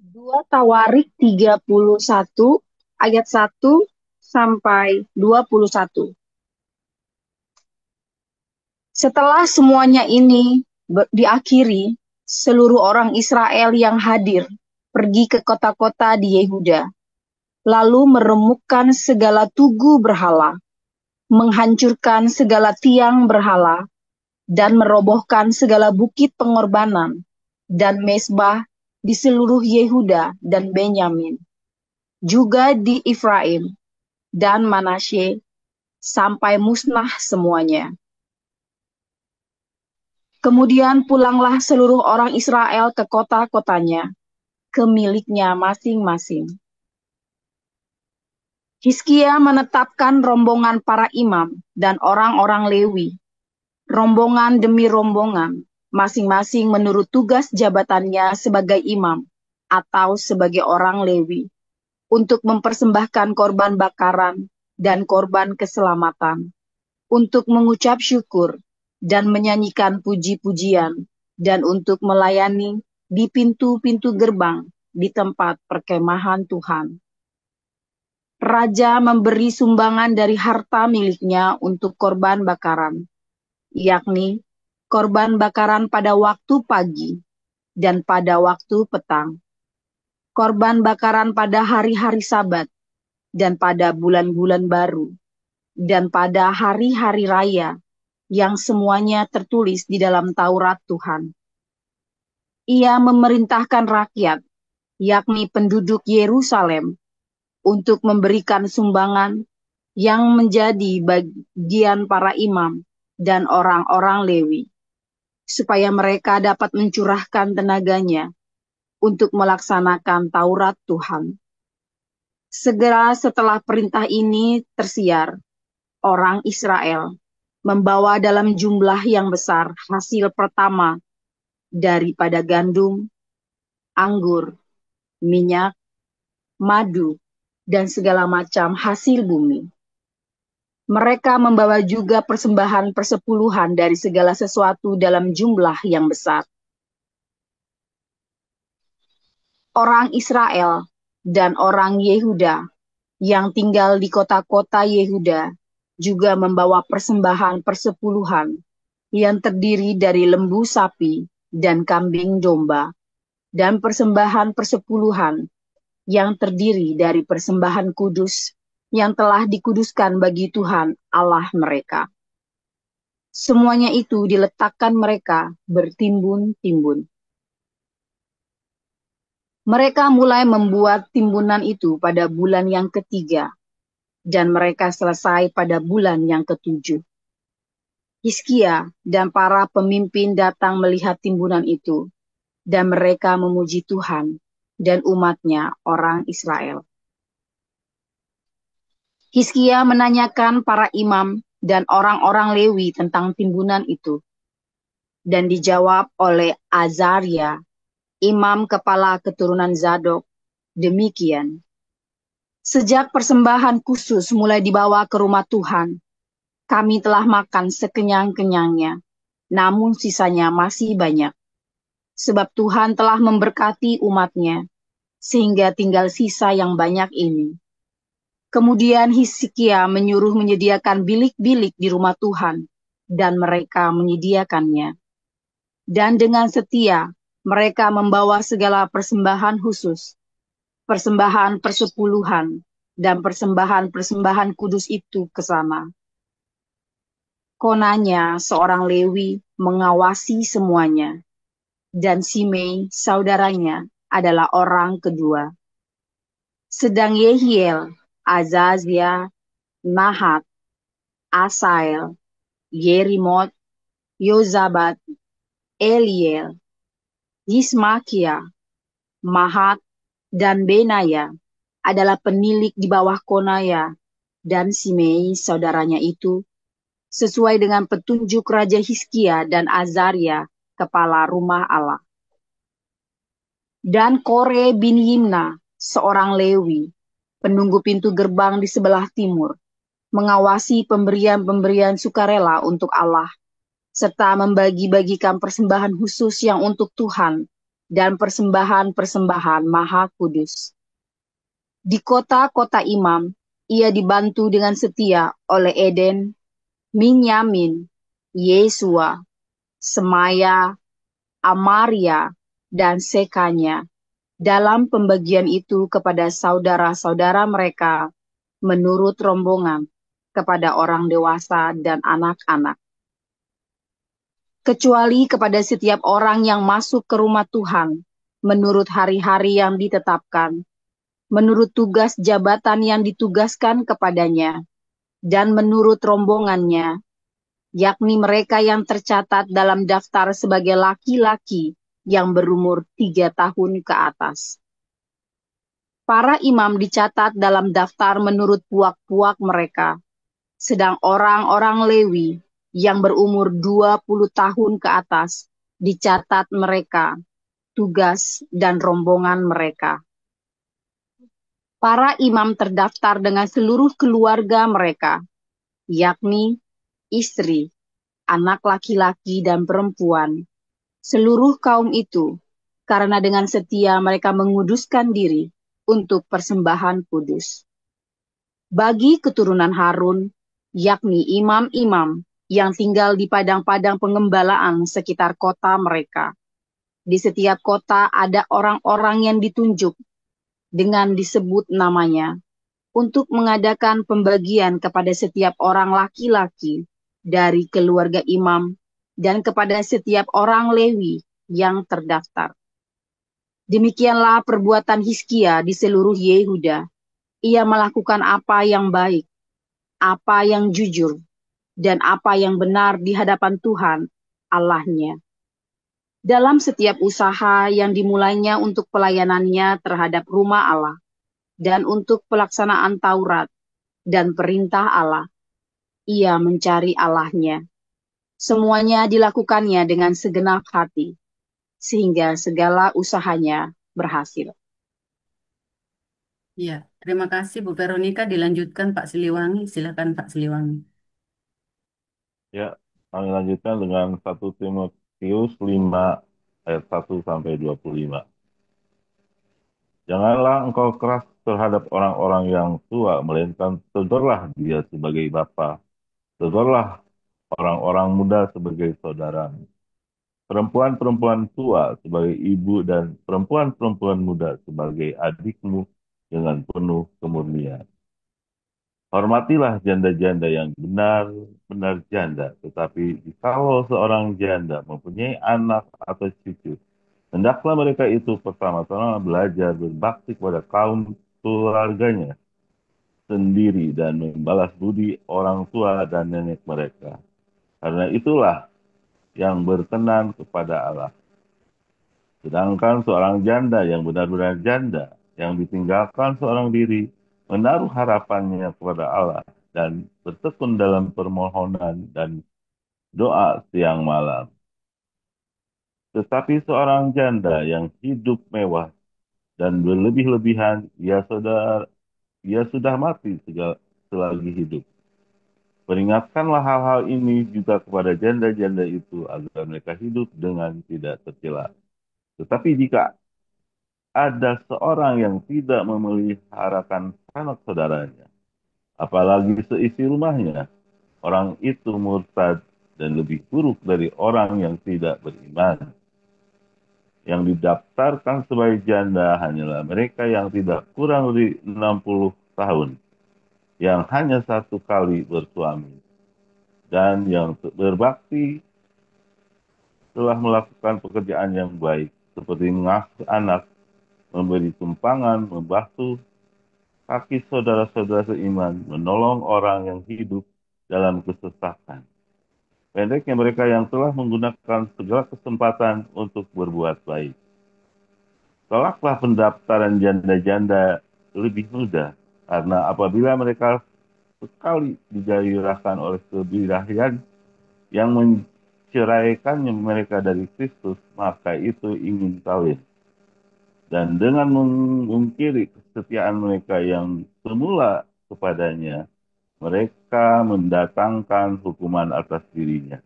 2 Tawarik 31 ayat 1 sampai 21. Setelah semuanya ini diakhiri, seluruh orang Israel yang hadir pergi ke kota-kota di Yehuda, lalu meremukkan segala tugu berhala, menghancurkan segala tiang berhala, dan merobohkan segala bukit pengorbanan dan mezbah di seluruh Yehuda dan Benyamin, juga di Efraim dan Manasye, sampai musnah semuanya. Kemudian pulanglah seluruh orang Israel ke kota-kotanya, ke miliknya masing-masing. Hizkia menetapkan rombongan para imam dan orang-orang Lewi, rombongan demi rombongan, masing-masing menurut tugas jabatannya sebagai imam atau sebagai orang Lewi, untuk mempersembahkan korban bakaran dan korban keselamatan, untuk mengucap syukur dan menyanyikan puji-pujian, dan untuk melayani di pintu-pintu gerbang di tempat perkemahan Tuhan. Raja memberi sumbangan dari harta miliknya untuk korban bakaran, yakni korban bakaran pada waktu pagi dan pada waktu petang, korban bakaran pada hari-hari Sabat dan pada bulan-bulan baru, dan pada hari-hari raya, yang semuanya tertulis di dalam Taurat Tuhan. Ia memerintahkan rakyat, yakni penduduk Yerusalem, untuk memberikan sumbangan yang menjadi bagian para imam dan orang-orang Lewi, supaya mereka dapat mencurahkan tenaganya untuk melaksanakan Taurat Tuhan. Segera setelah perintah ini tersiar, orang Israel membawa dalam jumlah yang besar hasil pertama daripada gandum, anggur, minyak, madu, dan segala macam hasil bumi. Mereka membawa juga persembahan persepuluhan dari segala sesuatu dalam jumlah yang besar. Orang Israel dan orang Yehuda yang tinggal di kota-kota Yehuda juga membawa persembahan persepuluhan yang terdiri dari lembu sapi dan kambing domba, dan persembahan persepuluhan yang terdiri dari persembahan kudus yang telah dikuduskan bagi Tuhan Allah mereka. Semuanya itu diletakkan mereka bertimbun-timbun. Mereka mulai membuat timbunan itu pada bulan yang ketiga, dan mereka selesai pada bulan yang ketujuh. Hizkia dan para pemimpin datang melihat timbunan itu, dan mereka memuji Tuhan dan umatnya orang Israel. Hizkia menanyakan para imam dan orang-orang Lewi tentang timbunan itu, dan dijawab oleh Azaria, imam kepala keturunan Zadok, demikian. Sejak persembahan khusus mulai dibawa ke rumah Tuhan, kami telah makan sekenyang-kenyangnya, namun sisanya masih banyak. Sebab Tuhan telah memberkati umatnya, sehingga tinggal sisa yang banyak ini. Kemudian Hizkia menyuruh menyediakan bilik-bilik di rumah Tuhan, dan mereka menyediakannya. Dan dengan setia, mereka membawa segala persembahan khusus, persembahan persepuluhan, dan persembahan-persembahan kudus itu ke sana. Konanya seorang Lewi mengawasi semuanya, dan Simei saudaranya adalah orang kedua. Sedang Yehiel, Azazia, Nahat, Asael, Yerimot, Yozabat, Eliel, Yismakia, Mahat, dan Benaya adalah penilik di bawah Konaya dan Simei saudaranya itu, sesuai dengan petunjuk Raja Hizkia dan Azaria, kepala rumah Allah. Dan Kore bin Yimna, seorang Lewi, penunggu pintu gerbang di sebelah timur, mengawasi pemberian-pemberian sukarela untuk Allah, serta membagi-bagikan persembahan khusus yang untuk Tuhan dan persembahan-persembahan maha kudus. Di kota-kota imam, ia dibantu dengan setia oleh Eden, Minyamin, Yesua, Semaya, Amaria, dan Sekanya dalam pembagian itu kepada saudara-saudara mereka menurut rombongan kepada orang dewasa dan anak-anak. Kecuali kepada setiap orang yang masuk ke rumah Tuhan menurut hari-hari yang ditetapkan, menurut tugas jabatan yang ditugaskan kepadanya, dan menurut rombongannya, yakni mereka yang tercatat dalam daftar sebagai laki-laki yang berumur 3 tahun ke atas. Para imam dicatat dalam daftar menurut puak-puak mereka, sedang orang-orang Lewi yang berumur 20 tahun ke atas dicatat mereka, tugas dan rombongan mereka. Para imam terdaftar dengan seluruh keluarga mereka, yakni istri, anak laki-laki dan perempuan, seluruh kaum itu, karena dengan setia mereka menguduskan diri untuk persembahan kudus. Bagi keturunan Harun, yakni imam-imam yang tinggal di padang-padang pengembalaan sekitar kota mereka. Di setiap kota ada orang-orang yang ditunjuk dengan disebut namanya untuk mengadakan pembagian kepada setiap orang laki-laki dari keluarga imam dan kepada setiap orang Lewi yang terdaftar. Demikianlah perbuatan Hizkia di seluruh Yehuda. Ia melakukan apa yang baik, apa yang jujur, dan apa yang benar di hadapan Tuhan Allahnya. Dalam setiap usaha yang dimulainya untuk pelayanannya terhadap rumah Allah, dan untuk pelaksanaan Taurat dan perintah Allah, ia mencari Allahnya. Semuanya dilakukannya dengan segenap hati, sehingga segala usahanya berhasil. Ya, terima kasih Bu Veronica. Dilanjutkan Pak Siliwangi. Silakan Pak Siliwangi. Ya, kami lanjutkan dengan 1 Timotius 5 ayat 1-25. Janganlah engkau keras terhadap orang-orang yang tua, melainkan tegurlah dia sebagai bapa. Tegurlah orang-orang muda sebagai saudara. Perempuan-perempuan tua sebagai ibu dan perempuan-perempuan muda sebagai adikmu dengan penuh kemurnian. Hormatilah janda-janda yang benar-benar janda, tetapi jikalau seorang janda mempunyai anak atau cucu, hendaklah mereka itu pertama-tama belajar berbakti kepada kaum keluarganya sendiri dan membalas budi orang tua dan nenek mereka. Karena itulah yang berkenan kepada Allah. Sedangkan seorang janda yang benar-benar janda, yang ditinggalkan seorang diri, menaruh harapannya kepada Allah dan bertekun dalam permohonan dan doa siang malam. Tetapi seorang janda yang hidup mewah dan berlebih-lebihan, ia sudah mati selagi hidup. Peringatkanlah hal-hal ini juga kepada janda-janda itu agar mereka hidup dengan tidak tercela. Tetapi jika ada seorang yang tidak memeliharakan anak saudaranya, apalagi seisi rumahnya, orang itu murtad dan lebih buruk dari orang yang tidak beriman. Yang didaftarkan sebagai janda hanyalah mereka yang tidak kurang dari 60 tahun, yang hanya satu kali bersuami, dan yang berbakti telah melakukan pekerjaan yang baik, seperti mengasuh anak, memberi tumpangan, membasuh kaki saudara-saudara seiman, menolong orang yang hidup dalam kesesakan. Pendeknya mereka yang telah menggunakan segala kesempatan untuk berbuat baik. Tolaklah pendaftaran janda-janda lebih muda, karena apabila mereka sekali digairahkan oleh kebirahian yang menceraikannya mereka dari Kristus, maka itu ingin kawin. Dan dengan mengungkiri kesetiaan mereka yang semula kepadanya, mereka mendatangkan hukuman atas dirinya.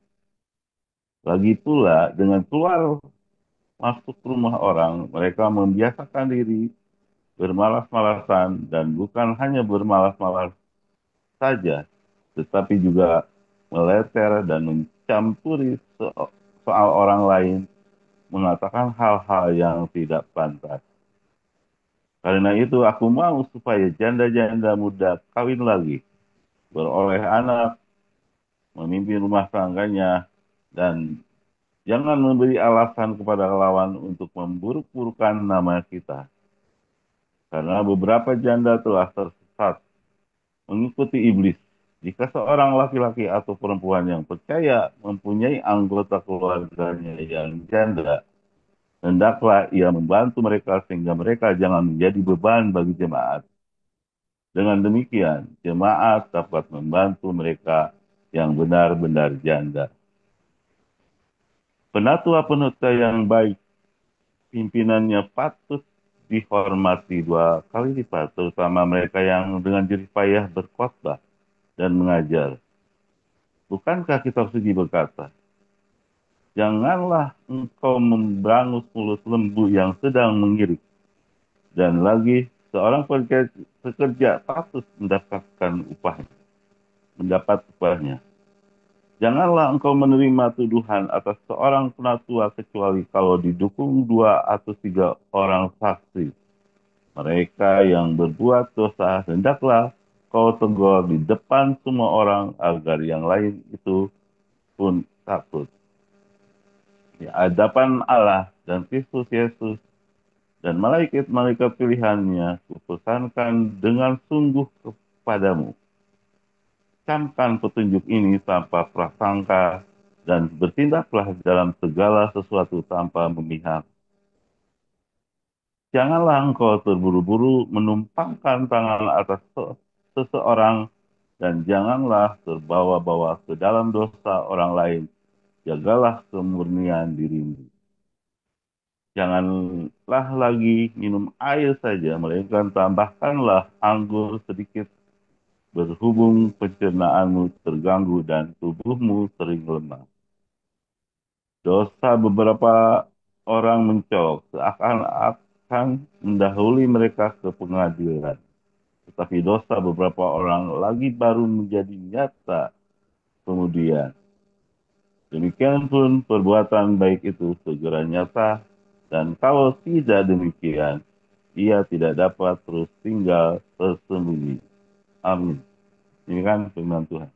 Lagi pula, dengan keluar masuk rumah orang, mereka membiasakan diri bermalas-malasan, dan bukan hanya bermalas-malas saja, tetapi juga meleter dan mencampuri soal orang lain, mengatakan hal-hal yang tidak pantas. Karena itu aku mau supaya janda-janda muda kawin lagi, beroleh anak, memimpin rumah tangganya, dan jangan memberi alasan kepada lawan untuk memburuk-burukkan nama kita. Karena beberapa janda telah tersesat mengikuti iblis. Jika seorang laki-laki atau perempuan yang percaya mempunyai anggota keluarganya yang janda, hendaklah ia membantu mereka sehingga mereka jangan menjadi beban bagi jemaat. Dengan demikian, jemaat dapat membantu mereka yang benar-benar janda. Penatua-penatua yang baik, pimpinannya patut dihormati 2 kali lipat, terutama mereka yang dengan jerih payah berkhotbah dan mengajar. Bukankah kitab suci berkata, janganlah engkau memberangus mulut lembu yang sedang mengirik, dan lagi seorang pekerja patut mendapat upahnya. Janganlah engkau menerima tuduhan atas seorang penatua kecuali kalau didukung 2 atau 3 orang saksi. Mereka yang berbuat dosa hendaklah kau tegur di depan semua orang agar yang lain itu pun takut. Di hadapan Allah dan Kristus Yesus dan malaikat-malaikat pilihannya, kupesankan dengan sungguh kepadamu. Camkan petunjuk ini tanpa prasangka dan bertindaklah dalam segala sesuatu tanpa memihak. Janganlah engkau terburu-buru menumpangkan tangan atas seseorang dan janganlah terbawa-bawa ke dalam dosa orang lain. Jagalah kemurnian dirimu. Janganlah lagi minum air saja, melainkan tambahkanlah anggur sedikit, berhubung pencernaanmu terganggu dan tubuhmu sering lemah. Dosa beberapa orang mencolok seakan-akan mendahului mereka ke pengadilan. Tetapi dosa beberapa orang lagi baru menjadi nyata kemudian. Demikian pun perbuatan baik itu segera nyata, dan kalau tidak demikian, ia tidak dapat terus tinggal tersembunyi. Amin. Demikian firman Tuhan.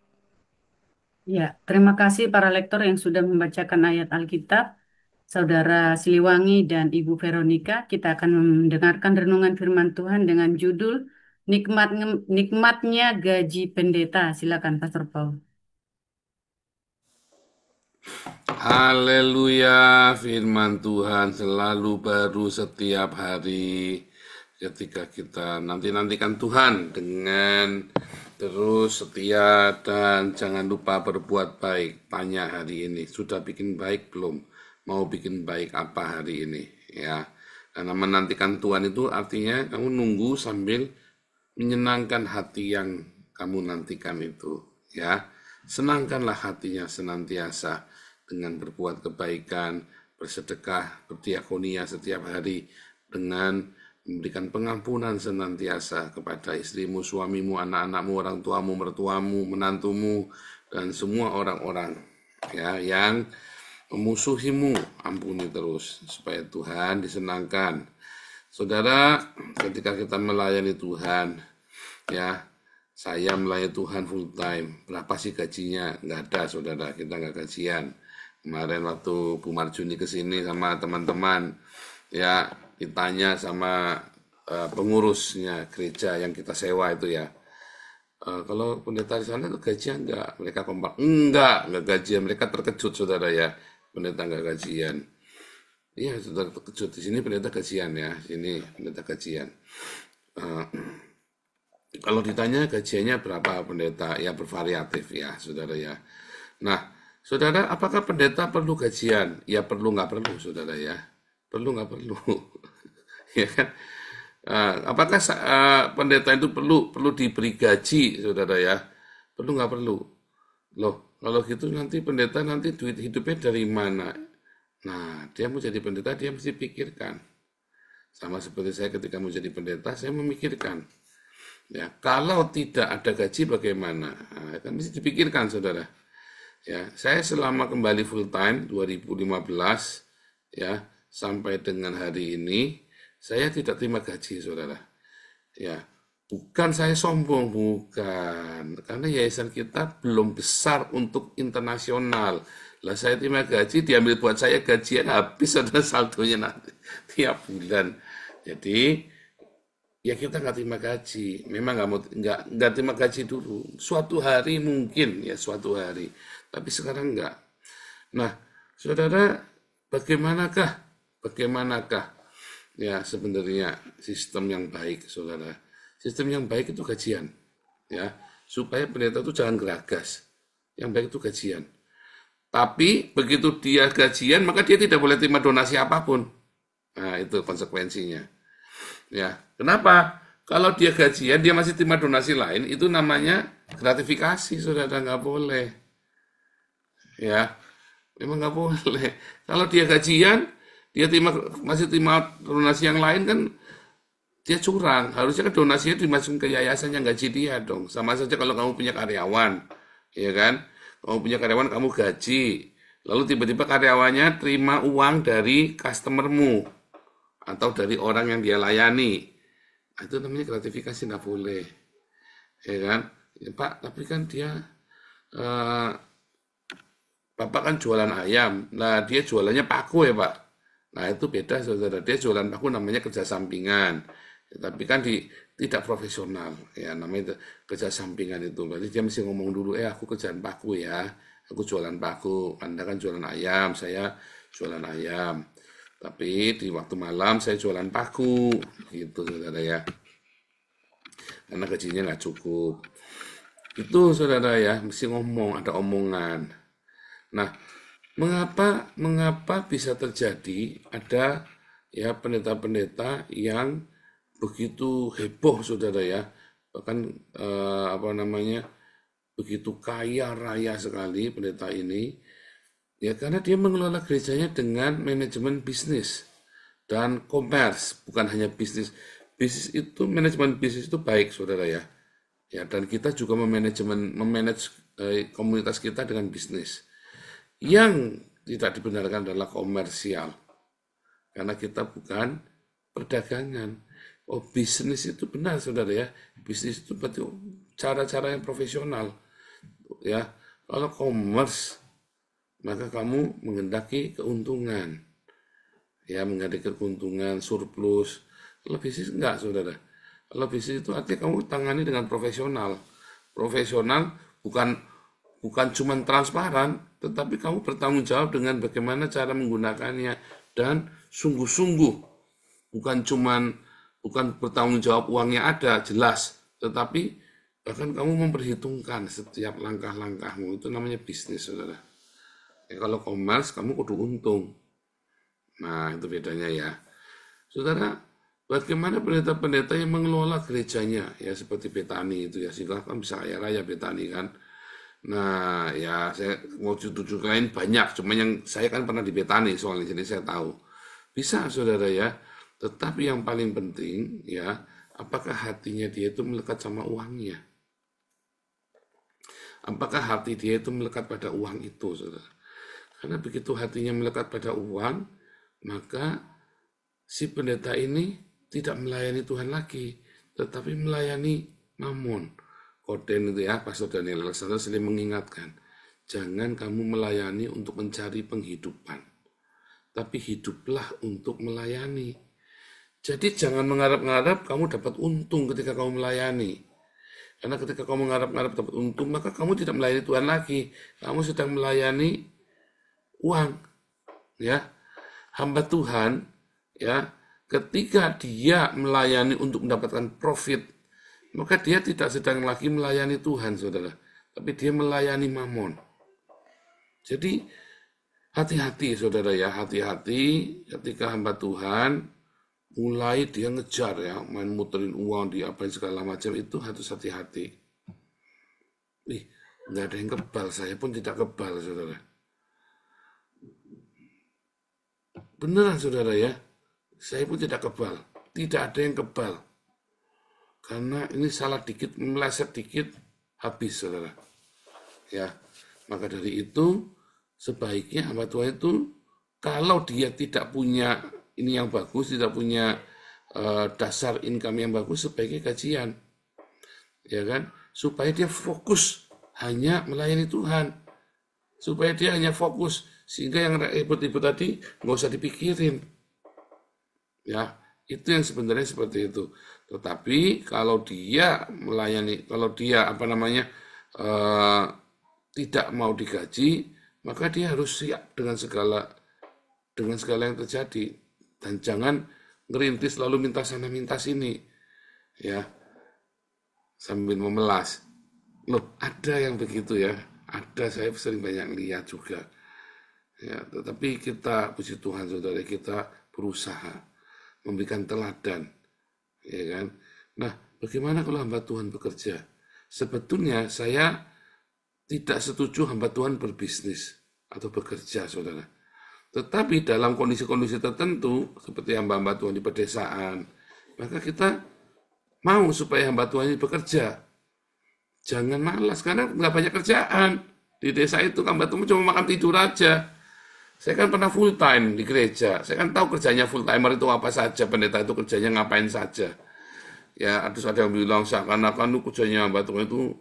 Ya, terima kasih para lektor yang sudah membacakan ayat Alkitab. Saudara Siliwangi dan Ibu Veronica, kita akan mendengarkan renungan firman Tuhan dengan judul Nikmatnya Gaji Pendeta. Silakan Pastor Paul. Haleluya, firman Tuhan selalu baru setiap hari. Ketika kita nantikan Tuhan dengan terus setia dan jangan lupa berbuat baik. Tanya hari ini, sudah bikin baik belum? Mau bikin baik apa hari ini? Ya, karena menantikan Tuhan itu artinya kamu nunggu sambil menyenangkan hati yang kamu nantikan itu. Ya, senangkanlah hatinya senantiasa dengan berbuat kebaikan, bersedekah, berdiakonia setiap hari, dengan memberikan pengampunan senantiasa kepada istrimu, suamimu, anak-anakmu, orang tuamu, mertuamu, menantumu, dan semua orang-orang ya yang memusuhimu. Ampuni terus supaya Tuhan disenangkan. Saudara, ketika kita melayani Tuhan, ya, saya melayani Tuhan full time. Berapa sih gajinya? Nggak ada, saudara. Kita nggak gajian. Kemarin waktu Bu Marjuni kesini sama teman-teman, ya ditanya sama pengurusnya gereja yang kita sewa itu ya. Kalau pendeta di sana itu gajian enggak? Mereka kompak, enggak gajian. Mereka terkejut, saudara ya. Pendeta enggak gajian. Iya, saudara terkejut. Di sini pendeta gajian ya. Sini pendeta gajian. Kalau ditanya gajiannya berapa pendeta? Ya bervariatif ya, saudara ya. Nah, saudara, apakah pendeta perlu gajian? Ya perlu nggak perlu, saudara ya. Perlu nggak perlu, ya kan? Apakah pendeta itu perlu diberi gaji, saudara ya? Perlu nggak perlu? Loh, kalau gitu nanti pendeta nanti duit hidupnya dari mana? Nah, dia mau jadi pendeta, dia mesti pikirkan. Sama seperti saya ketika mau jadi pendeta, saya memikirkan. Ya, kalau tidak ada gaji bagaimana? Nah, kan mesti dipikirkan, saudara. Ya, saya selama kembali full time 2015 ya sampai dengan hari ini saya tidak terima gaji, saudara. Ya, bukan saya sombong, bukan. Karena yayasan kita belum besar untuk internasional. Lah saya terima gaji, diambil buat saya gajian habis ada saldonya nanti tiap bulan. Jadi ya kita nggak terima gaji. Memang nggak terima gaji dulu. Suatu hari mungkin ya suatu hari. Tapi sekarang nggak. Nah, saudara, bagaimanakah ya sebenarnya sistem yang baik, saudara? Sistem yang baik itu gajian, ya, supaya pendeta itu jangan geragas. Yang baik itu gajian. Tapi begitu dia gajian, maka dia tidak boleh terima donasi apapun. Nah, itu konsekuensinya. Ya, kenapa? Kalau dia gajian, dia masih terima donasi lain, itu namanya gratifikasi, saudara, nggak boleh. Ya, memang nggak boleh. Kalau dia gajian, dia masih terima donasi yang lain kan dia curang. Harusnya kan donasinya dimasukin ke yayasan yang gaji dia dong. Sama saja kalau kamu punya karyawan, ya kan? Kamu punya karyawan, kamu gaji. Lalu tiba-tiba karyawannya terima uang dari customermu atau dari orang yang dia layani. Nah, itu namanya gratifikasi, nggak boleh. Ya kan? Ya, Pak, tapi kan dia Bapak kan jualan ayam. Nah, dia jualannya paku ya, Pak. Nah, itu beda, saudara. Dia jualan paku namanya kerja sampingan. Ya, tapi kan tidak profesional. Ya, namanya kerja sampingan itu. Berarti dia mesti ngomong dulu, aku kerjaan paku ya. Aku jualan paku. Anda kan jualan ayam, saya jualan ayam. Tapi di waktu malam saya jualan paku. Gitu, saudara ya. Karena gajinya nggak cukup. Itu, saudara ya, mesti ngomong, ada omongan. Nah, mengapa bisa terjadi ada ya pendeta-pendeta yang begitu heboh, saudara ya, bahkan begitu kaya raya sekali pendeta ini, ya karena dia mengelola gerejanya dengan manajemen bisnis dan commerce, bukan hanya bisnis. Bisnis itu, manajemen bisnis itu baik, saudara ya. Ya, dan kita juga memanage komunitas kita dengan bisnis. Yang tidak dibenarkan adalah komersial. Karena kita bukan perdagangan. Oh, bisnis itu benar, saudara ya. Bisnis itu berarti cara-cara yang profesional. Ya, kalau commerce, maka kamu menghendaki keuntungan. Ya, menghendaki keuntungan, surplus. Kalau bisnis enggak, saudara. Kalau bisnis itu artinya kamu tangani dengan profesional. Profesional bukan cuma transparan, tetapi kamu bertanggung jawab dengan bagaimana cara menggunakannya dan sungguh-sungguh, bukan bertanggung jawab uangnya ada jelas, tetapi bahkan kamu memperhitungkan setiap langkah-langkahmu. Itu namanya bisnis, saudara. Ya, kalau commerce kamu kudu untung. Nah, itu bedanya ya, saudara. Bagaimana pendeta-pendeta yang mengelola gerejanya, ya seperti Betani itu ya, sehingga kan bisa kaya raya Betani kan. Nah, ya saya mau tunjuk lain banyak, cuma yang saya kan pernah di Betani soalnya, jadi saya tahu. Bisa, saudara ya, tetapi yang paling penting ya, apakah hatinya dia itu melekat sama uangnya? Apakah hati dia itu melekat pada uang itu, saudara? Karena begitu hatinya melekat pada uang, maka si pendeta ini tidak melayani Tuhan lagi, tetapi melayani mamon. Koden itu ya, Pastor Daniel Alexander sering mengingatkan, jangan kamu melayani untuk mencari penghidupan, tapi hiduplah untuk melayani. Jadi jangan mengharap-harap kamu dapat untung ketika kamu melayani. Karena ketika kamu mengharap-harap dapat untung, maka kamu tidak melayani Tuhan lagi. Kamu sedang melayani uang. Ya, hamba Tuhan, ya, ketika dia melayani untuk mendapatkan profit, maka dia tidak sedang lagi melayani Tuhan, saudara, tapi dia melayani mamon. Jadi hati-hati, saudara ya, hati-hati ketika hamba Tuhan mulai dia ngejar ya, main muterin uang di apa segala macam, itu harus hati-hati. Nggak ada yang kebal, saya pun tidak kebal, saudara. beneran saudara ya, saya pun tidak kebal. Tidak ada yang kebal. Karena ini salah dikit, meleset dikit, habis saudara. Ya, maka dari itu sebaiknya hamba Tuhan itu kalau dia tidak punya ini yang bagus, tidak punya dasar income yang bagus, sebaiknya gajian. Ya kan? Supaya dia fokus hanya melayani Tuhan. Supaya dia hanya fokus, sehingga yang ribet-ribet tadi nggak usah dipikirin. Ya, itu yang sebenarnya seperti itu. Tetapi kalau dia melayani, kalau dia tidak mau digaji, maka dia harus siap dengan segala yang terjadi, dan jangan ngerintis lalu minta sana minta sini, ya, sambil memelas. Loh, ada yang begitu ya, ada, saya sering banyak lihat juga. Ya, tetapi kita, puji Tuhan saudara, kita berusaha memberikan teladan, ya kan. Nah, bagaimana kalau hamba Tuhan bekerja? Sebetulnya saya tidak setuju hamba Tuhan berbisnis atau bekerja, saudara. Tetapi dalam kondisi-kondisi tertentu, seperti hamba-hamba Tuhan di pedesaan, maka kita mau supaya hamba Tuhan ini bekerja. Jangan malas, karena nggak banyak kerjaan. Di desa itu hamba Tuhan cuma makan tidur aja. Saya kan pernah full time di gereja. Saya kan tahu kerjanya full timer itu apa saja, pendeta itu kerjanya ngapain saja. Ya, ada yang bilang seakan-akan kerjanya hamba Tuhan itu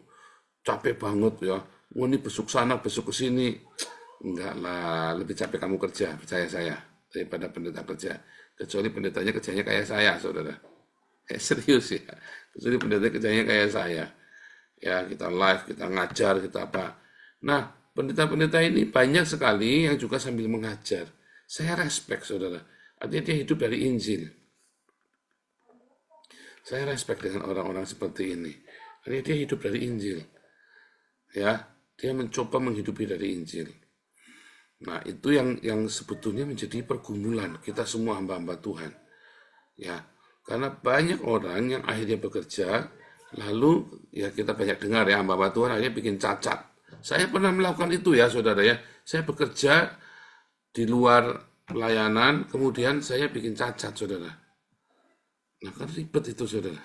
capek banget ya. Wah, ini besuk sana, besuk ke sini. Enggak lah, lebih capek kamu kerja, percaya saya, daripada pendeta kerja. Kecuali pendetanya kerjanya kayak saya, saudara. Serius ya. Kecuali pendeta kerjanya kayak saya. Ya, kita live, kita ngajar, kita apa. Nah, pendeta-pendeta ini banyak sekali yang juga sambil mengajar. Saya respect, saudara. Artinya dia hidup dari Injil. Saya respect dengan orang-orang seperti ini. Artinya dia hidup dari Injil. Ya, dia mencoba menghidupi dari Injil. Nah, itu yang sebetulnya menjadi pergumulan kita semua hamba-hamba Tuhan. Ya, karena banyak orang yang akhirnya bekerja, lalu ya kita banyak dengar ya, hamba-hamba Tuhan akhirnya bikin cacat. Saya pernah melakukan itu ya, saudara ya. Saya bekerja di luar pelayanan, kemudian saya bikin cacat, saudara. Nah, kan ribet itu, saudara.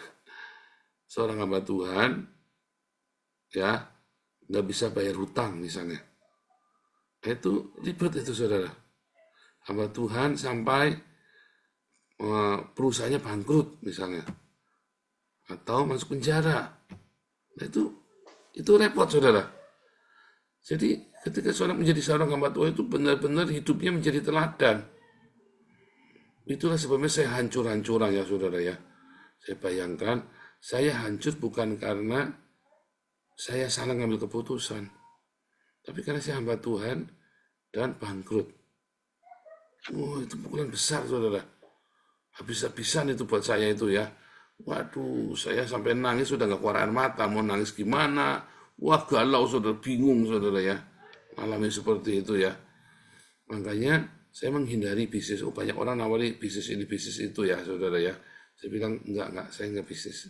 Seorang hamba Tuhan, ya, nggak bisa bayar hutang misalnya. Itu ribet itu, saudara. Hamba Tuhan sampai perusahaannya bangkrut misalnya, atau masuk penjara. Nah, itu repot, saudara. Jadi ketika menjadi seorang hamba Tuhan itu benar-benar hidupnya menjadi teladan. Itulah sebabnya saya hancur-hancuran ya, saudara ya. Saya bayangkan saya hancur bukan karena saya salah ngambil keputusan, tapi karena saya hamba Tuhan dan bangkrut. Itu pukulan besar, saudara. Habis-habisan itu buat saya itu ya. Waduh, saya sampai nangis sudah nggak keluar air mata. Mau nangis gimana? Wah, galau, saudara. Bingung, saudara ya. Alami seperti itu ya. Makanya saya menghindari bisnis. Banyak orang nawari bisnis ini, bisnis itu ya, saudara ya. Saya bilang, enggak, saya enggak bisnis.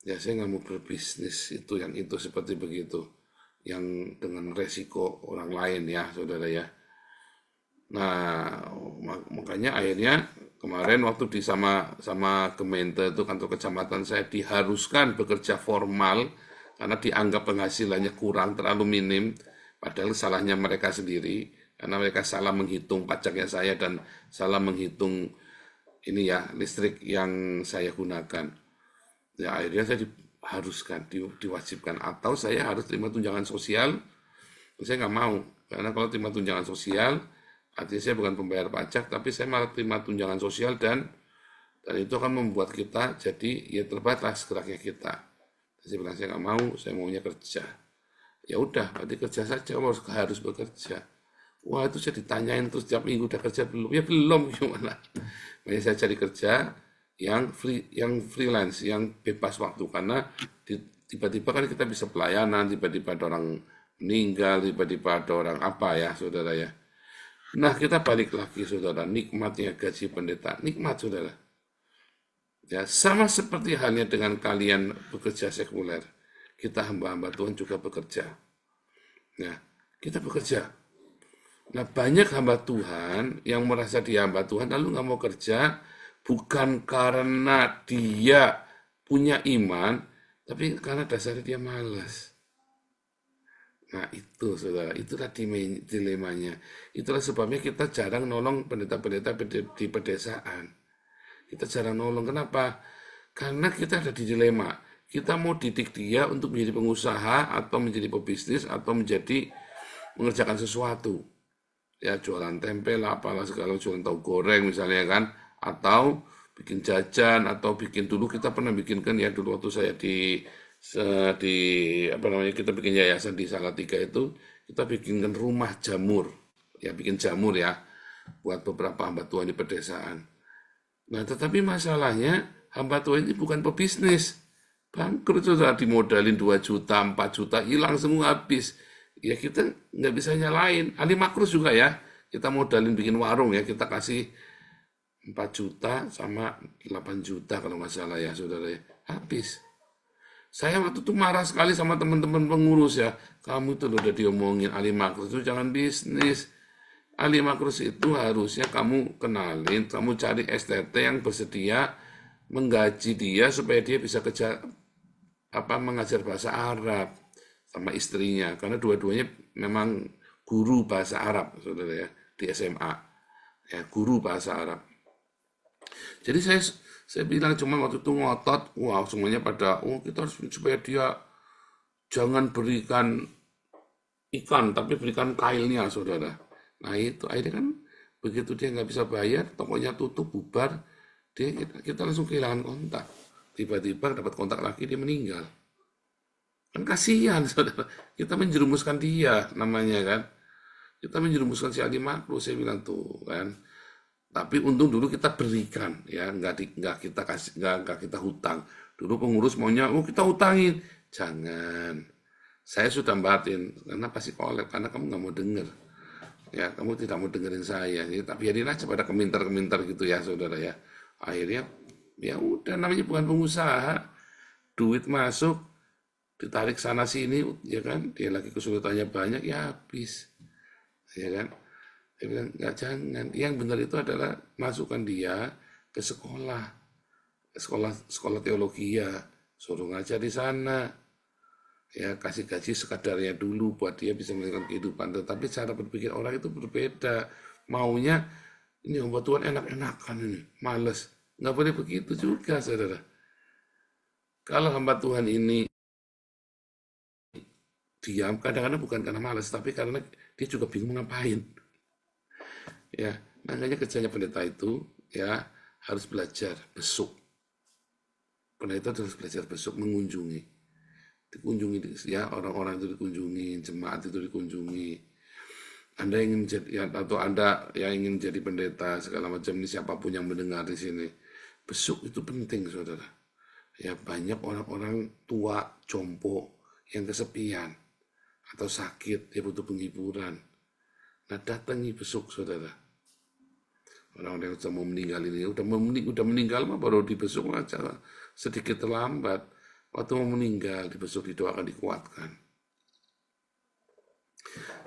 Ya, saya nggak mau berbisnis yang itu seperti begitu, yang dengan resiko orang lain ya, saudara ya. Nah, makanya akhirnya kemarin waktu di sama Gemeente itu, kantor kecamatan, saya diharuskan bekerja formal karena dianggap penghasilannya kurang, terlalu minim, padahal salahnya mereka sendiri karena mereka salah menghitung pajaknya saya dan salah menghitung ini ya, listrik yang saya gunakan. Ya, akhirnya saya diharuskan, diwajibkan, atau saya harus terima tunjangan sosial. Saya nggak mau, karena kalau terima tunjangan sosial, artinya saya bukan pembayar pajak, tapi saya malah terima tunjangan sosial, dan itu akan membuat kita jadi ya terbatas geraknya kita. Saya bilang saya nggak mau, saya maunya kerja. Ya udah, berarti kerja saja, harus bekerja. Wah, itu saya ditanyain terus tiap minggu, udah kerja belum? Ya belum, gimana? Makanya saya cari kerja yang freelance, yang bebas waktu, karena tiba-tiba kan kita bisa pelayanan, tiba-tiba ada orang meninggal, tiba-tiba ada orang apa ya, saudara ya. Nah, kita balik lagi, saudara, nikmatnya gaji pendeta, nikmat, saudara. Ya, sama seperti halnya dengan kalian bekerja sekuler, kita hamba-hamba Tuhan juga bekerja. Ya, kita bekerja. Nah, banyak hamba Tuhan yang merasa dia hamba Tuhan lalu nggak mau kerja bukan karena dia punya iman, tapi karena dasarnya dia malas. Nah, itu saudara, itulah dilemanya. Itulah sebabnya kita jarang nolong pendeta-pendeta di pedesaan. Kita jarang nolong. Kenapa? Karena kita ada di dilema. Kita mau didik dia untuk menjadi pengusaha atau menjadi pebisnis atau menjadi mengerjakan sesuatu. Ya, jualan tempe lah, apalah segala, jualan tahu goreng misalnya kan, atau bikin jajan, atau bikin, dulu kita pernah bikinkan ya, dulu waktu saya di apa namanya, kita bikin yayasan di Salatiga itu, kita bikinkan rumah jamur, ya bikin jamur ya, buat beberapa hamba Tuhan di pedesaan. Nah, tetapi masalahnya hamba Tuhan ini bukan pebisnis, bangkrut sudah, dimodalin 2 juta, 4 juta, hilang semua habis. Ya kita nggak bisa nyalain. Ali Makrus juga ya, kita modalin bikin warung ya, kita kasih 4 juta sama 8 juta kalau nggak salah ya saudara ya, habis. Saya waktu itu marah sekali sama teman-teman pengurus ya, kamu itu udah diomongin Ali Makrus itu jangan bisnis. Ali Makrus itu harusnya kamu kenalin, kamu cari STT yang bersedia menggaji dia supaya dia bisa mengajar bahasa Arab sama istrinya, karena dua-duanya memang guru bahasa Arab, saudara ya, di SMA, ya guru bahasa Arab. Jadi saya bilang cuma waktu itu ngotot, wah semuanya pada, kita harus supaya dia jangan berikan ikan, tapi berikan kailnya, saudara. Nah itu akhirnya kan begitu dia nggak bisa bayar, tokonya tutup, bubar, kita langsung kehilangan kontak. Tiba-tiba dapat kontak lagi, dia meninggal. Kan kasihan, saudara. Kita menjerumuskan dia, namanya kan. Kita menjerumuskan si Ali Makrus, saya bilang tuh kan. Tapi untung dulu kita berikan, ya, nggak kita hutang. Dulu pengurus maunya, kita hutangin. Jangan. Saya sudah batin, karena pasti kolek, karena kamu nggak mau denger. Ya, kamu tidak mau dengerin saya. Ya, tapi biarin aja pada kemintar-kemintar gitu ya, saudara ya. Akhirnya, ya udah, namanya bukan pengusaha. Duit masuk, ditarik sana sini, ya kan, dia lagi kesulitannya banyak, ya habis, ya kan. Dia bilang nggak, jangan, yang benar itu adalah masukkan dia ke sekolah teologi ya, suruh ngajar di sana, ya kasih gaji sekadarnya dulu buat dia bisa melanjutkan kehidupan. Tetapi cara berpikir orang itu berbeda, maunya ini hamba Tuhan enak-enakan ini, males, nggak boleh begitu juga, saudara. Kalau hamba Tuhan ini diam, kadang-kadang bukan karena malas, tapi karena dia juga bingung ngapain. Ya, makanya kerjanya pendeta itu ya harus belajar besuk. Pendeta harus belajar besuk, dikunjungi ya, orang-orang itu dikunjungi, jemaat itu dikunjungi. Anda ingin jadi ya, atau Anda yang ingin jadi pendeta segala macam ini, siapapun yang mendengar di sini, besuk itu penting, saudara. Ya, banyak orang-orang tua, jompo yang kesepian atau sakit, dia butuh penghiburan. Nah, datangi besuk, saudara. Orang-orang yang sudah mau meninggal ini, udah meninggal mah baru dibesuk aja, sedikit terlambat. Waktu mau meninggal, dibesuk, didoakan, dikuatkan.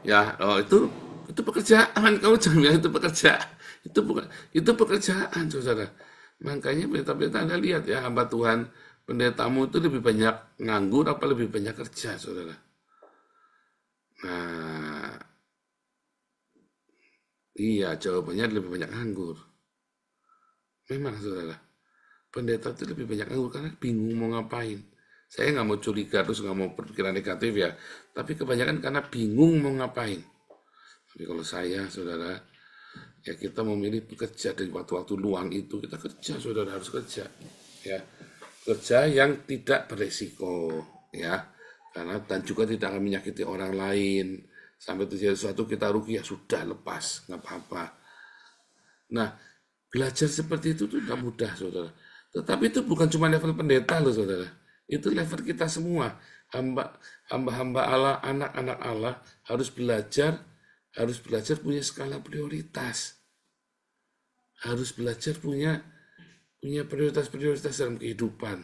Ya, itu pekerjaan. Kamu jangan bilang itu pekerjaan. Itu pekerjaan, saudara. Makanya pendeta-pendeta Anda lihat ya, hamba Tuhan, pendetamu itu lebih banyak nganggur apa lebih banyak kerja, saudara? Nah, iya, jawabannya lebih banyak nganggur. Memang, saudara. Pendeta itu lebih banyak nganggur karena bingung mau ngapain. Saya nggak mau curiga terus nggak mau berpikiran negatif ya. Tapi kebanyakan karena bingung mau ngapain. Tapi kalau saya, saudara, ya kita memilih bekerja dari waktu-waktu luang itu. Kita kerja, saudara, harus kerja. Ya, kerja yang tidak beresiko. Ya, karena dan juga tidak akan menyakiti orang lain. Sampai terjadi sesuatu kita rugi, ya sudah, lepas, nggak apa-apa. Nah, belajar seperti itu tuh nggak mudah, saudara. Tetapi itu bukan cuma level pendeta loh, saudara. Itu level kita semua. Hamba-hamba Allah, anak-anak Allah harus belajar punya skala prioritas. Harus belajar punya prioritas-prioritas dalam kehidupan.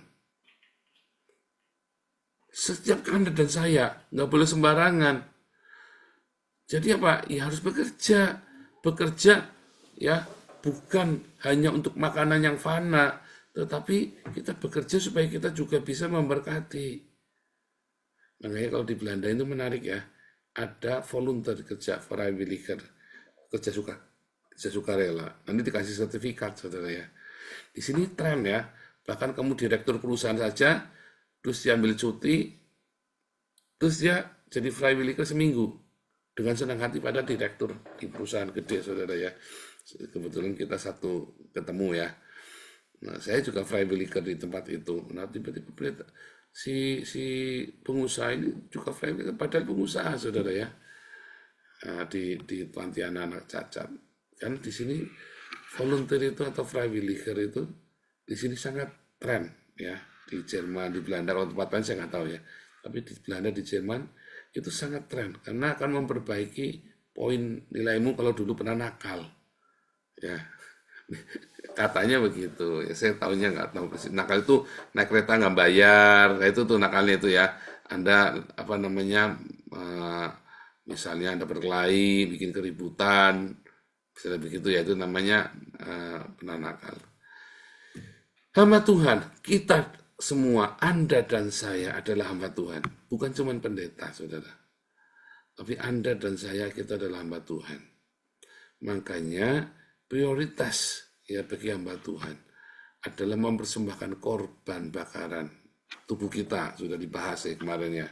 Setiap Anda dan saya nggak boleh sembarangan. Jadi apa? Ya harus bekerja. Bekerja ya bukan hanya untuk makanan yang fana, tetapi kita bekerja supaya kita juga bisa memberkati. Makanya kalau di Belanda itu menarik ya, ada volunteer kerja, vrijwilliger, kerja sukarela. Nanti dikasih sertifikat, saudara ya. Di sini tren ya, bahkan kamu direktur perusahaan saja, terus diambil cuti, terus dia jadi vrijwilliger seminggu dengan senang hati pada direktur di perusahaan gede, saudara ya. Kebetulan kita satu ketemu ya. Nah, saya juga vrijwilliger di tempat itu. Nah, tiba-tiba si pengusaha ini juga vrijwilliger, padahal pengusaha, saudara ya. Nah, di panti anak-anak cacat. Kan di sini volunteer itu atau vrijwilliger itu di sini sangat tren ya. Di Jerman, di Belanda, kalau tempat lain saya nggak tahu ya. Tapi di Belanda, di Jerman itu sangat tren karena akan memperbaiki poin nilaimu kalau dulu pernah nakal. Ya, katanya begitu. Ya, saya tahunya nggak tahu persis. Nakal itu naik kereta nggak bayar. Nah, itu tuh nakalnya itu ya. Anda apa namanya? Misalnya Anda berkelahi, bikin keributan, misalnya begitu ya, itu namanya pernah nakal. Hamba Tuhan, kita semua, Anda dan saya adalah hamba Tuhan. Bukan cuma pendeta, saudara. Tapi Anda dan saya, kita adalah hamba Tuhan. Makanya prioritas ya bagi hamba Tuhan adalah mempersembahkan korban bakaran tubuh kita, sudah dibahas ya kemarin ya.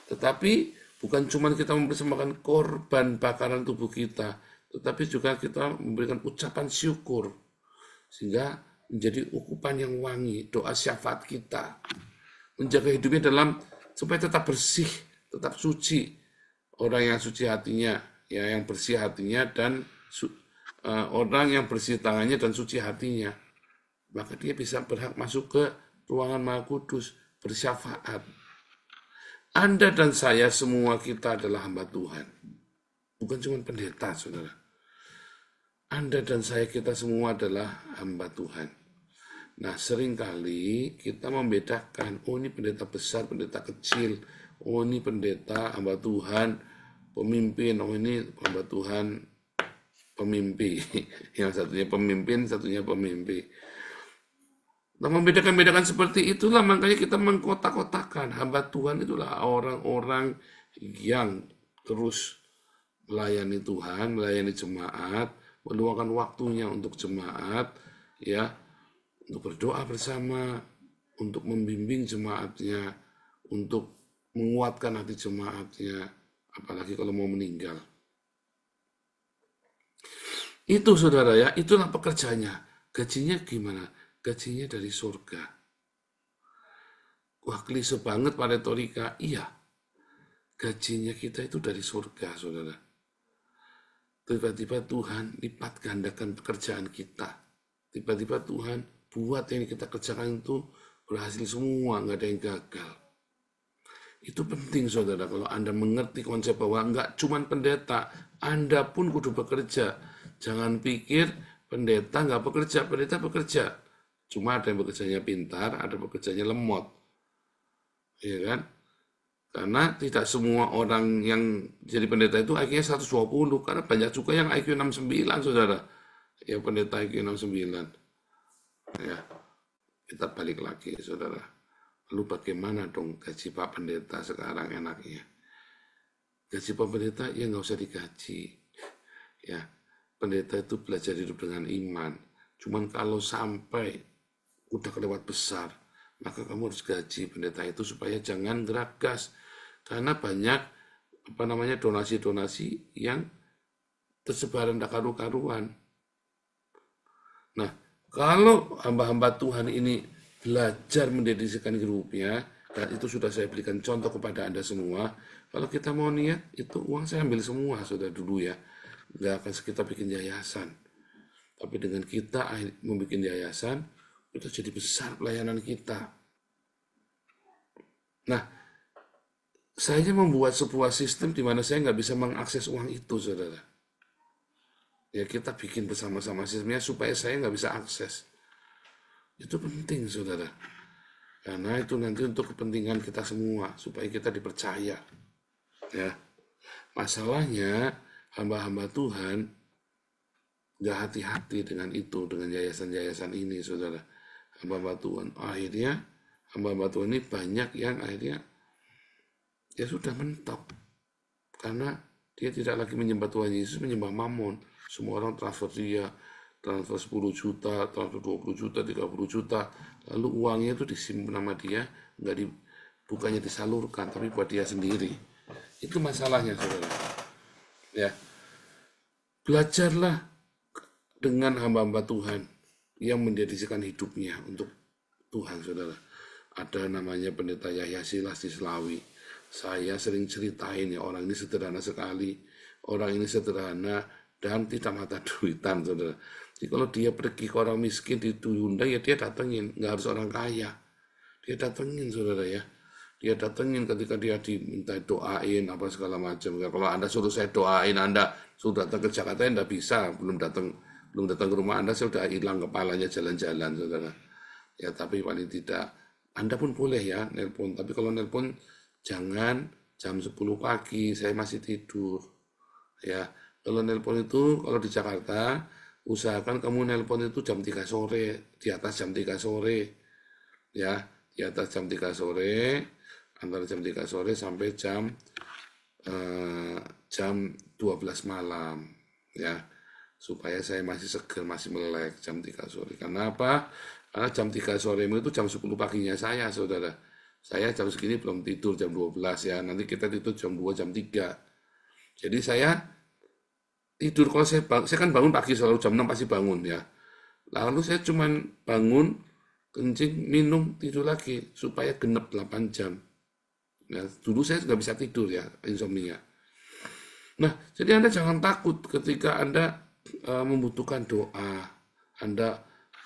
Tetapi bukan cuma kita mempersembahkan korban bakaran tubuh kita, tetapi juga kita memberikan ucapan syukur sehingga menjadi ukupan yang wangi, doa syafaat kita, menjaga hidupnya dalam supaya tetap bersih, tetap suci. Orang yang suci hatinya, ya yang bersih hatinya dan orang yang bersih tangannya dan suci hatinya, maka dia bisa berhak masuk ke ruangan Maha Kudus, bersyafaat. Anda dan saya semua kita adalah hamba Tuhan. Bukan cuma pendeta, saudara. Anda dan saya kita semua adalah hamba Tuhan. Nah, seringkali kita membedakan, oh ini pendeta besar, pendeta kecil, oh ini pendeta, hamba Tuhan, pemimpin, oh ini hamba Tuhan, pemimpi. Yang satunya pemimpin, satunya pemimpi. Nah, membedakan-bedakan seperti itulah makanya kita mengkotak-kotakan. Hamba Tuhan itulah orang-orang yang terus melayani Tuhan, melayani jemaat, meluangkan waktunya untuk jemaat, ya, untuk berdoa bersama, untuk membimbing jemaatnya, untuk menguatkan hati jemaatnya, apalagi kalau mau meninggal. Itu saudara ya, itulah pekerjaannya. Gajinya gimana? Gajinya dari surga. Wah, klise banget Pak retorika. Iya, gajinya kita itu dari surga, saudara. Tiba-tiba Tuhan lipat gandakan pekerjaan kita. Tiba-tiba Tuhan buat yang kita kerjakan itu berhasil semua, nggak ada yang gagal. Itu penting, saudara, kalau Anda mengerti konsep bahwa nggak cuma pendeta, Anda pun kudu bekerja. Jangan pikir pendeta nggak bekerja, pendeta bekerja. Cuma ada yang bekerjanya pintar, ada bekerjanya lemot. Ya kan? Karena tidak semua orang yang jadi pendeta itu IQ-nya 120, karena banyak juga yang IQ 69, saudara. Ya, pendeta IQ 69. Ya, kita balik lagi, saudara. Lalu bagaimana dong gaji Pak Pendeta sekarang enaknya? Gaji Pak Pendeta ya nggak usah digaji. Ya, pendeta itu belajar hidup dengan iman. Cuman kalau sampai udah kelewat besar, maka kamu harus gaji pendeta itu supaya jangan geragas. Karena banyak donasi-donasi yang tersebaran tak karu-karuan. Nah, kalau hamba-hamba Tuhan ini belajar mendedikasikan hidupnya, dan itu sudah saya berikan contoh kepada Anda semua, kalau kita mau niat, itu uang saya ambil semua, saudara dulu ya. Nggak akan kita bikin yayasan. Tapi dengan kita membuat yayasan, itu jadi besar pelayanan kita. Nah, saya membuat sebuah sistem di mana saya nggak bisa mengakses uang itu, saudara. Ya, kita bikin bersama-sama sistemnya supaya saya nggak bisa akses. Itu penting, saudara. Karena itu nanti untuk kepentingan kita semua, supaya kita dipercaya. Ya. Masalahnya hamba-hamba Tuhan nggak hati-hati dengan itu, dengan yayasan-yayasan ini, saudara. Hamba-hamba Tuhan, akhirnya hamba-hamba Tuhan ini banyak yang akhirnya ya sudah mentok. Karena dia tidak lagi menyembah Tuhan Yesus, menyembah Mammon. Semua orang transfer dia, transfer 10 juta, transfer 20 juta, 30 juta. Lalu uangnya itu disimpan sama dia, bukannya disalurkan, tapi buat dia sendiri. Itu masalahnya, saudara. Ya, belajarlah dengan hamba-hamba Tuhan yang mendedikasikan hidupnya untuk Tuhan, saudara. Ada namanya Pendeta Yahya Silas di Selawi. Saya sering ceritain ya, orang ini sederhana sekali. Orang ini sederhana dan tidak mata duitan, saudara. Jadi kalau dia pergi ke orang miskin diundang, ya dia datengin. Nggak harus orang kaya. Dia datengin, saudara ya. Dia datengin ketika dia diminta doain, apa segala macam. Kalau Anda suruh saya doain, Anda sudah datang ke Jakarta, Anda bisa. Belum datang ke rumah Anda, saya sudah hilang kepalanya jalan-jalan, saudara. Ya, tapi paling tidak, Anda pun boleh ya nelpon. Tapi kalau nelpon, jangan jam 10 pagi, saya masih tidur. Ya, kalau nelpon itu, kalau di Jakarta, usahakan kamu nelpon itu jam 3 sore, di atas jam 3 sore. Ya, di atas jam 3 sore, antara jam 3 sore sampai jam 12 malam. Ya, supaya saya masih seger, masih melek jam 3 sore. Karena apa? Karena jam 3 sore itu jam 10 paginya saya, saudara. Saya jam segini belum tidur, jam 12 ya. Nanti kita tidur jam 2, jam 3. Jadi saya tidur, kalau saya kan bangun pagi, selalu jam 6 pasti bangun ya. Lalu saya cuman bangun, kencing, minum, tidur lagi, supaya genep 8 jam. Nah, dulu saya nggak bisa tidur ya, insomnia. Nah, jadi Anda jangan takut ketika Anda membutuhkan doa, Anda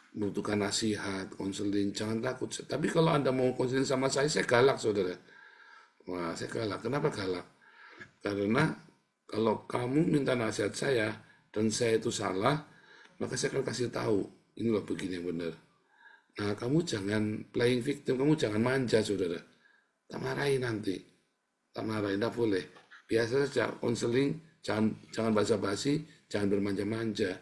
membutuhkan nasihat, konseling, jangan takut. Tapi kalau Anda mau konseling sama saya galak, saudara. Wah, saya galak. Kenapa galak? Karena kalau kamu minta nasihat saya, dan saya itu salah, maka saya akan kasih tahu, ini loh begini yang benar. Nah, kamu jangan playing victim, kamu jangan manja, saudara. Tak marahin nanti. Tak marahin, tak boleh. Biasa saja, konseling, jangan basa-basi, jangan bermanja-manja.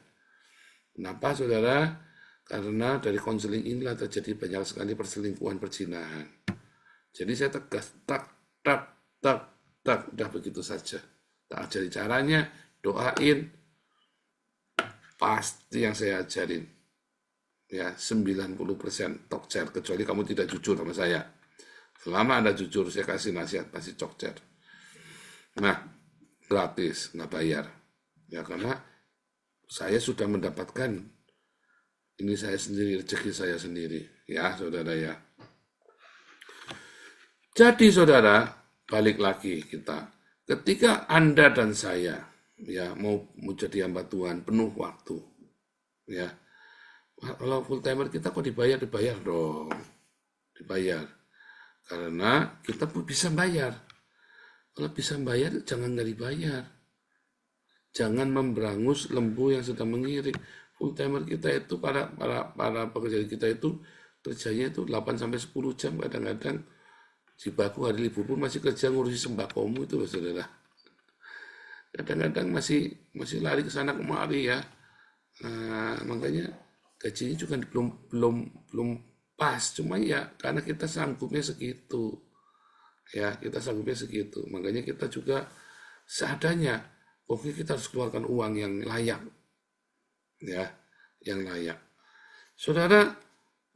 Kenapa, saudara? Karena dari konseling inilah terjadi banyak sekali perselingkuhan, perzinahan. Jadi saya tegas, tak, udah begitu saja. Tak ajari caranya, doain, pasti yang saya ajarin. Ya, 90% tokcer, kecuali kamu tidak jujur sama saya. Selama Anda jujur, saya kasih nasihat, pasti tokcer. Nah, gratis, nggak bayar. Ya, karena saya sudah mendapatkan ini saya sendiri, rezeki saya sendiri. Ya, saudara ya. Jadi, saudara, balik lagi kita. Ketika Anda dan saya ya mau jadi hamba Tuhan penuh waktu. Ya. Kalau full timer kita kok dibayar dong. Dibayar. Karena kita pun bisa bayar. Kalau bisa bayar, jangan nggak dibayar. Jangan memberangus lembu yang sedang mengiring. Full timer kita itu, para pekerja kita itu kerjanya itu 8-10 jam, kadang-kadang Jibaku hari libur pun masih kerja ngurusi sembakomu itu loh, saudara. Kadang-kadang masih lari ke sana kemari ya. Makanya gajinya juga belum pas, cuma ya karena kita sanggupnya segitu. Ya, kita sanggupnya segitu. Makanya kita juga seadanya, pokoknya kita harus keluarkan uang yang layak. Ya, yang layak. Saudara,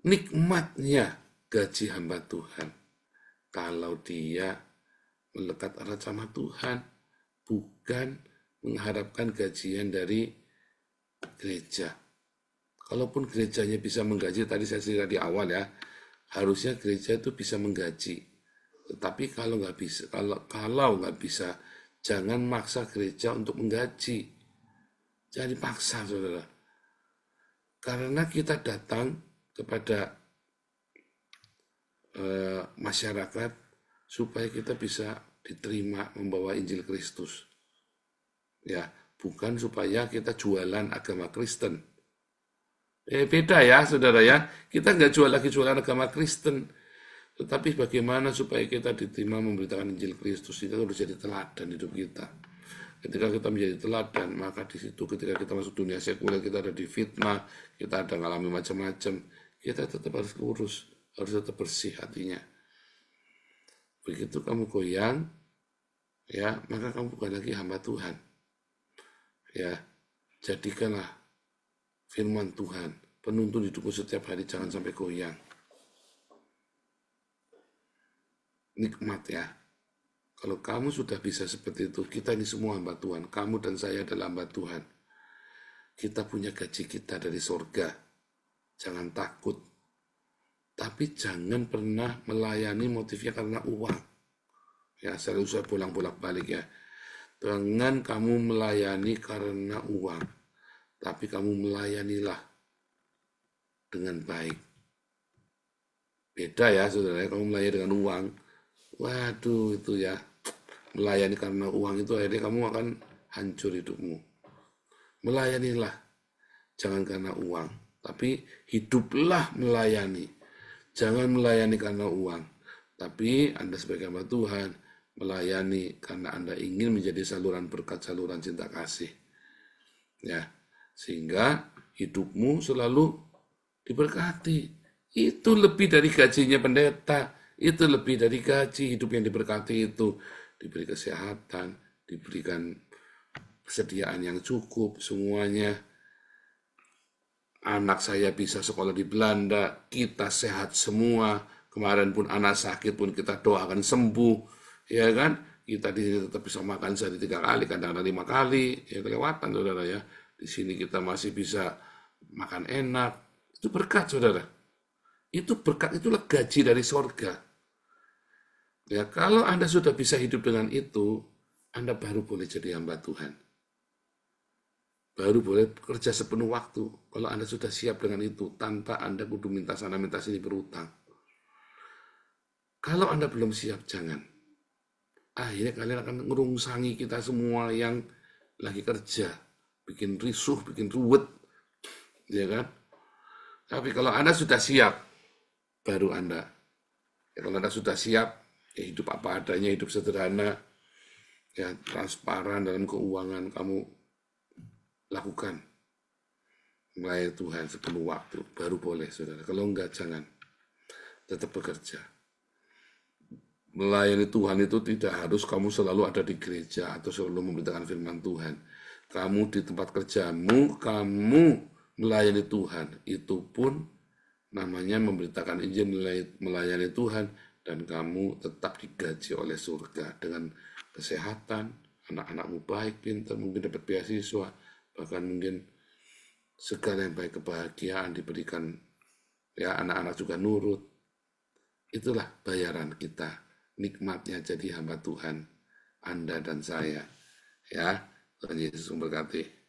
nikmatnya gaji hamba Tuhan kalau dia melekat erat sama Tuhan, bukan mengharapkan gajian dari gereja. Kalaupun gerejanya bisa menggaji, tadi saya cerita di awal ya, harusnya gereja itu bisa menggaji. Tetapi kalau nggak bisa, jangan maksa gereja untuk menggaji. Jangan dipaksa, saudara. Karena kita datang kepada masyarakat supaya kita bisa diterima membawa Injil Kristus. Ya, bukan supaya kita jualan agama Kristen. Beda ya, saudara ya. Kita nggak jualan agama Kristen. Tetapi bagaimana supaya kita diterima memberitakan Injil Kristus, itu harus jadi teladan hidup kita. Ketika kita menjadi teladan, maka di situ ketika kita masuk dunia sekuler, kita ada di fitnah, kita ada ngalami macam-macam, kita tetap harus lurus, harus tetap bersih hatinya. Begitu kamu goyang, ya, maka kamu bukan lagi hamba Tuhan. Ya, jadikanlah firman Tuhan penuntun hidupmu setiap hari, jangan sampai goyang. Nikmat ya. Kalau kamu sudah bisa seperti itu, kita ini semua hamba Tuhan. Kamu dan saya adalah hamba Tuhan. Kita punya gaji kita dari sorga. Jangan takut. Tapi jangan pernah melayani motifnya karena uang. Ya, saya bolak-balik ya. Jangan kamu melayani karena uang. Tapi kamu melayanilah dengan baik. Beda ya saudara, kamu melayani dengan uang. Waduh, itu ya. Melayani karena uang itu akhirnya kamu akan hancur hidupmu. Melayanilah, jangan karena uang, tapi hiduplah melayani. Jangan melayani karena uang, tapi Anda sebagai hamba Tuhan melayani karena Anda ingin menjadi saluran berkat, saluran cinta kasih. Ya, sehingga hidupmu selalu diberkati. Itu lebih dari gajinya pendeta. Itu lebih dari gaji. Hidup yang diberkati itu diberi kesehatan, diberikan kesediaan yang cukup, semuanya. Anak saya bisa sekolah di Belanda, kita sehat semua. Kemarin pun anak sakit pun kita doakan sembuh, ya kan? Kita di sini tetap bisa makan sehari 3 kali, kadang-kadang 5 kali, ya kelewatan saudara ya. Di sini kita masih bisa makan enak, itu berkat saudara. Itu berkat, itulah gaji dari sorga. Ya, kalau Anda sudah bisa hidup dengan itu, Anda baru boleh jadi hamba Tuhan. Baru boleh bekerja sepenuh waktu. Kalau Anda sudah siap dengan itu, tanpa Anda kudu minta sana, minta sini berutang. Kalau Anda belum siap, jangan. Akhirnya kalian akan ngerungsangi kita semua yang lagi kerja. Bikin risuh, bikin ruwet. Ya kan? Tapi kalau Anda sudah siap, baru Anda. Ya, kalau Anda sudah siap, ya hidup apa adanya, hidup sederhana, ya transparan dalam keuangan kamu lakukan. Melayani Tuhan sepenuh waktu, baru boleh saudara. Kalau enggak, jangan. Tetap bekerja. Melayani Tuhan itu tidak harus kamu selalu ada di gereja atau selalu memberitakan firman Tuhan. Kamu di tempat kerjamu, kamu melayani Tuhan. Itu pun namanya memberitakan Injil, melayani Tuhan. Dan kamu tetap digaji oleh surga dengan kesehatan, anak-anakmu baik, pintar, mungkin dapat beasiswa, bahkan mungkin segala yang baik, kebahagiaan diberikan, ya anak-anak juga nurut. Itulah bayaran kita, nikmatnya jadi hamba Tuhan, Anda dan saya. Ya, Tuhan Yesus memberkati.